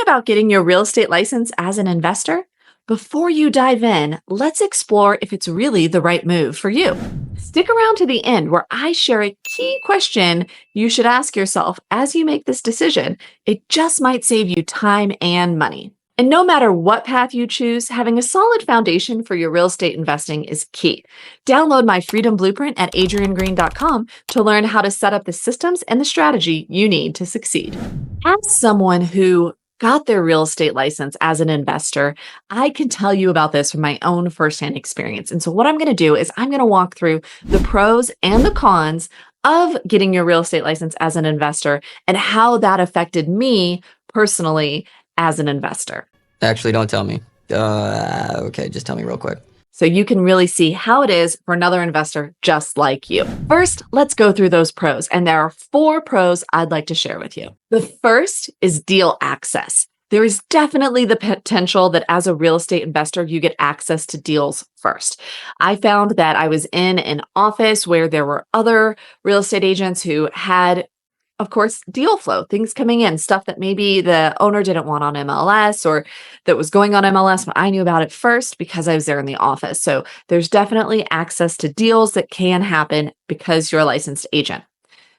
about getting your real estate license as an investor? Before you dive in, let's explore if it's really the right move for you. Stick around to the end where I share a key question you should ask yourself as you make this decision. It just might save you time and money. And no matter what path you choose, having a solid foundation for your real estate investing is key. Download my Freedom Blueprint at adriennegreen.com to learn how to set up the systems and the strategy you need to succeed. As someone who got their real estate license as an investor, I can tell you about this from my own firsthand experience. And so what I'm going to do is I'm going to walk through the pros and the cons of getting your real estate license as an investor and how that affected me personally as an investor. Actually, don't tell me. Okay, just tell me real quick. So you can really see how it is for another investor just like you. First, let's go through those pros. And there are 4 pros I'd like to share with you. The first is deal access. There is definitely the potential that as a real estate investor, you get access to deals first. I found that I was in an office where there were other real estate agents who had, of course, deal flow, things coming in, stuff that maybe the owner didn't want on MLS or that was going on MLS, but I knew about it first because I was there in the office. So there's definitely access to deals that can happen because you're a licensed agent.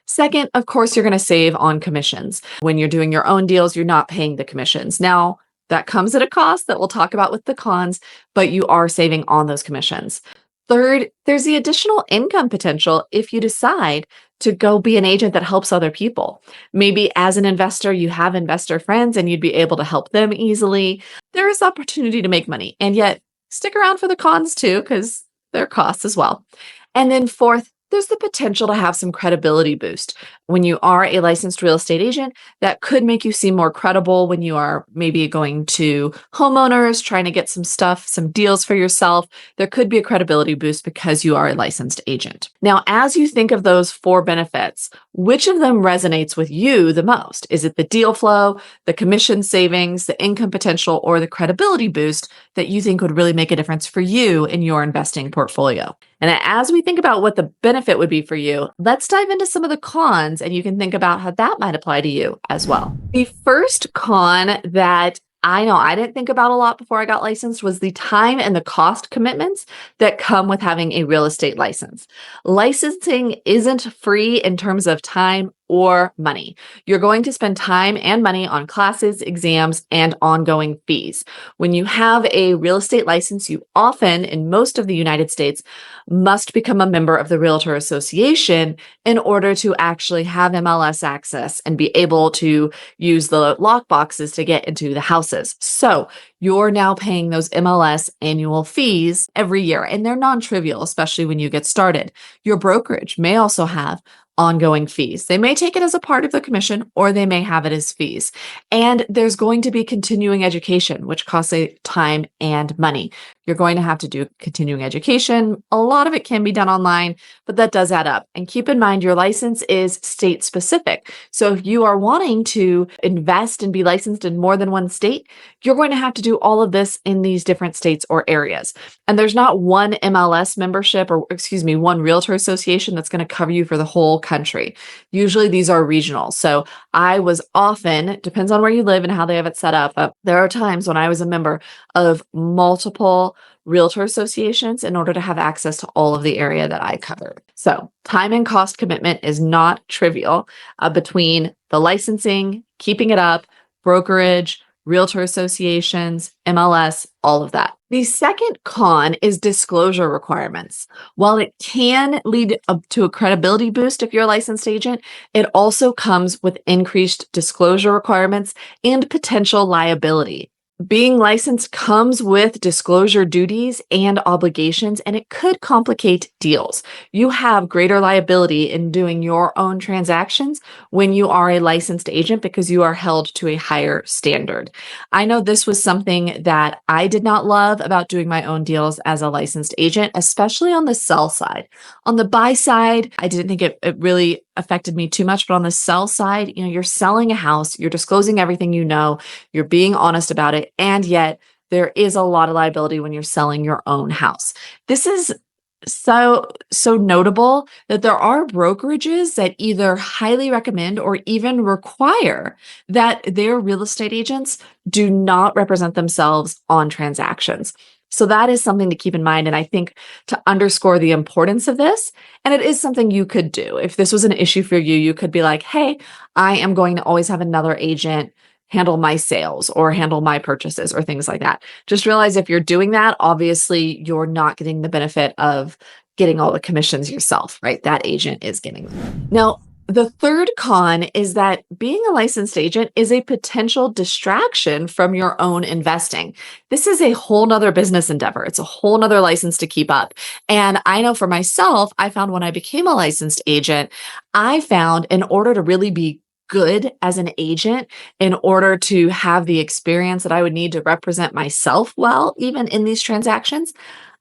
Second, of course, you're going to save on commissions. When you're doing your own deals, you're not paying the commissions. Now, that comes at a cost that we'll talk about with the cons, but you are saving on those commissions. Third, there's the additional income potential if you decide to go be an agent that helps other people. Maybe as an investor, you have investor friends and you'd be able to help them easily. There is opportunity to make money, and yet stick around for the cons too, because there are costs as well. And then fourth, there's the potential to have some credibility boost. When you are a licensed real estate agent, that could make you seem more credible when you are maybe going to homeowners, trying to get some stuff, some deals for yourself. There could be a credibility boost because you are a licensed agent. Now, as you think of those 4 benefits, which of them resonates with you the most? Is it the deal flow, the commission savings, the income potential, or the credibility boost that you think would really make a difference for you in your investing portfolio? And as we think about what the benefit would be for you, let's dive into some of the cons, and you can think about how that might apply to you as well. The first con that I know I didn't think about a lot before I got licensed was the time and the cost commitments that come with having a real estate license. Licensing isn't free in terms of time or money. You're going to spend time and money on classes, exams, and ongoing fees. When you have a real estate license, you often, in most of the United States, must become a member of the Realtor Association in order to actually have MLS access and be able to use the lock boxes to get into the houses. So you're now paying those MLS annual fees every year, and they're non-trivial, especially when you get started. Your brokerage may also have ongoing fees. They may take it as a part of the commission, or they may have it as fees. And there's going to be continuing education, which costs time and money. You're going to have to do continuing education. A lot of it can be done online, but that does add up. And keep in mind, your license is state specific. So if you are wanting to invest and be licensed in more than one state, you're going to have to do all of this in these different states or areas. And there's not one MLS membership one realtor association that's going to cover you for the whole country. Usually these are regional. So I was often, depends on where you live and how they have it set up. There are times when I was a member of multiple realtor associations in order to have access to all of the area that I covered. So time and cost commitment is not trivial between the licensing, keeping it up, brokerage, realtor associations, MLS, all of that. The second con is disclosure requirements. While it can lead up to a credibility boost if you're a licensed agent, it also comes with increased disclosure requirements and potential liability. Being licensed comes with disclosure duties and obligations, and it could complicate deals. You have greater liability in doing your own transactions when you are a licensed agent because you are held to a higher standard. I know this was something that I did not love about doing my own deals as a licensed agent, especially on the sell side. On the buy side, I didn't think it really affected me too much, but on the sell side, you're selling a house, you're disclosing everything you're being honest about it, and yet there is a lot of liability when you're selling your own house. This is so notable that there are brokerages that either highly recommend or even require that their real estate agents do not represent themselves on transactions. So that is something to keep in mind. And I think to underscore the importance of this, and it is something you could do. If this was an issue for you, you could be like, hey, I am going to always have another agent handle my sales or handle my purchases or things like that. Just realize if you're doing that, obviously you're not getting the benefit of getting all the commissions yourself, right? That agent is getting them. Now, the third con is that being a licensed agent is a potential distraction from your own investing. This is a whole nother business endeavor. It's a whole nother license to keep up. And I know for myself, I found when I became a licensed agent, I found in order to really be good as an agent, in order to have the experience that I would need to represent myself well, even in these transactions,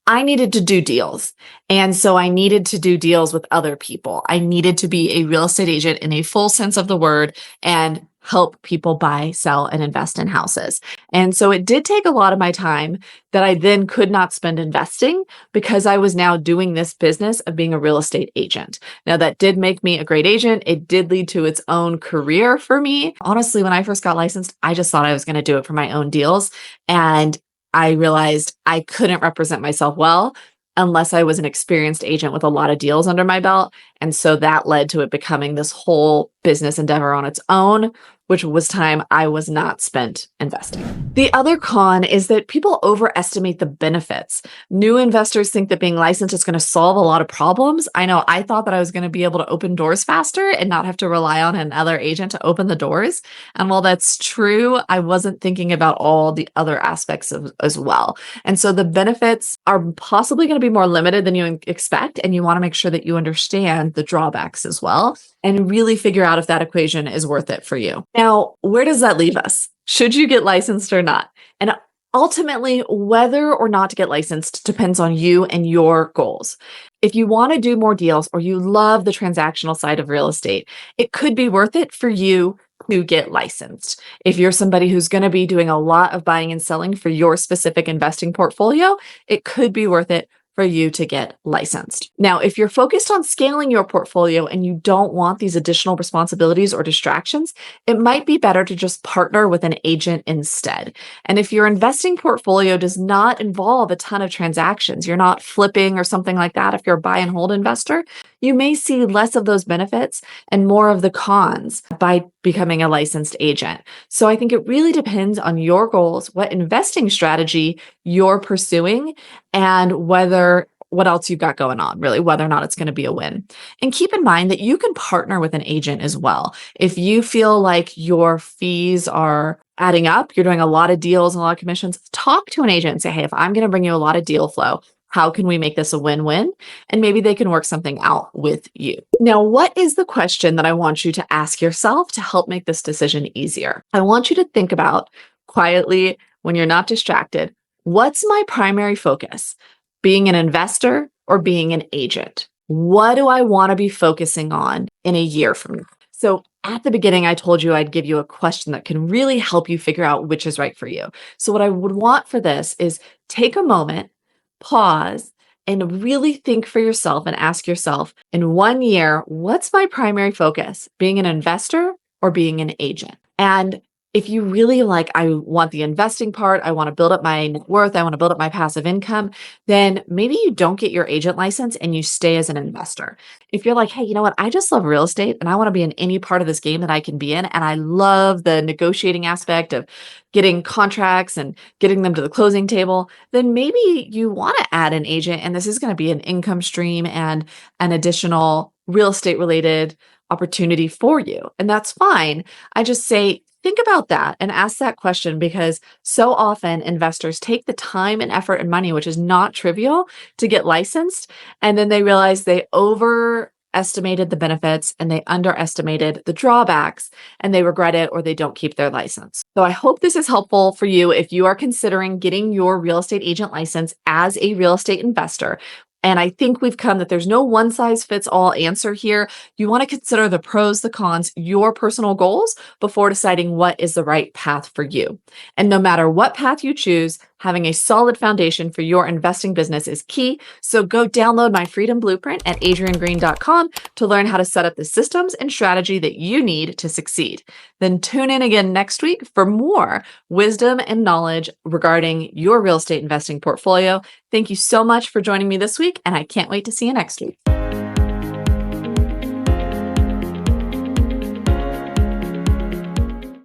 I needed to do deals. And so I needed to do deals with other people. I needed to be a real estate agent in a full sense of the word and help people buy, sell, and invest in houses. And so it did take a lot of my time that I then could not spend investing because I was now doing this business of being a real estate agent. Now, that did make me a great agent. It did lead to its own career for me. Honestly, when I first got licensed, I just thought I was going to do it for my own deals. And I realized I couldn't represent myself well unless I was an experienced agent with a lot of deals under my belt. And so that led to it becoming this whole business endeavor on its own, which was time I was not spent investing. The other con is that people overestimate the benefits. New investors think that being licensed is going to solve a lot of problems. I know I thought that I was going to be able to open doors faster and not have to rely on another agent to open the doors. And while that's true, I wasn't thinking about all the other aspects as well. And so the benefits are possibly going to be more limited than you expect. And you want to make sure that you understand the drawbacks as well and really figure out if that equation is worth it for you. Now, where does that leave us? Should you get licensed or not? And ultimately, whether or not to get licensed depends on you and your goals. If you want to do more deals or you love the transactional side of real estate, it could be worth it for you to get licensed. If you're somebody who's going to be doing a lot of buying and selling for your specific investing portfolio, it could be worth it for you to get licensed. Now, if you're focused on scaling your portfolio and you don't want these additional responsibilities or distractions, it might be better to just partner with an agent instead. And if your investing portfolio does not involve a ton of transactions, you're not flipping or something like that, if you're a buy and hold investor, you may see less of those benefits and more of the cons by becoming a licensed agent. So I think it really depends on your goals, what investing strategy you're pursuing, and what else you've got going on, really, whether or not it's going to be a win. And keep in mind that you can partner with an agent as well. If you feel like your fees are adding up, you're doing a lot of deals and a lot of commissions, talk to an agent and say, hey, if I'm going to bring you a lot of deal flow, how can we make this a win-win? And maybe they can work something out with you. Now, what is the question that I want you to ask yourself to help make this decision easier? I want you to think about quietly when you're not distracted, what's my primary focus? Being an investor or being an agent? What do I want to be focusing on in a year from now? So at the beginning, I told you I'd give you a question that can really help you figure out which is right for you. So what I would want for this is take a moment, pause, and really think for yourself and ask yourself, in 1 year, what's my primary focus? Being an investor or being an agent? And if you really like, I want the investing part, I want to build up my net worth, I want to build up my passive income, then maybe you don't get your agent license and you stay as an investor. If you're like, hey, you know what? I just love real estate and I want to be in any part of this game that I can be in. And I love the negotiating aspect of getting contracts and getting them to the closing table, then maybe you want to add an agent and this is going to be an income stream and an additional real estate related opportunity for you. And that's fine. I just say, think about that and ask that question because so often investors take the time and effort and money, which is not trivial, to get licensed. And then they realize they overestimated the benefits and they underestimated the drawbacks and they regret it or they don't keep their license. So I hope this is helpful for you if you are considering getting your real estate agent license as a real estate investor. And I think we've come that there's no one size fits all answer here. You want to consider the pros, the cons, your personal goals before deciding what is the right path for you. And no matter what path you choose, Having a solid foundation for your investing business is key, so go download my Freedom Blueprint at adriennegreen.com to learn how to set up the systems and strategy that you need to succeed. Then tune in again next week for more wisdom and knowledge regarding your real estate investing portfolio. Thank you so much for joining me this week, and I can't wait to see you next week.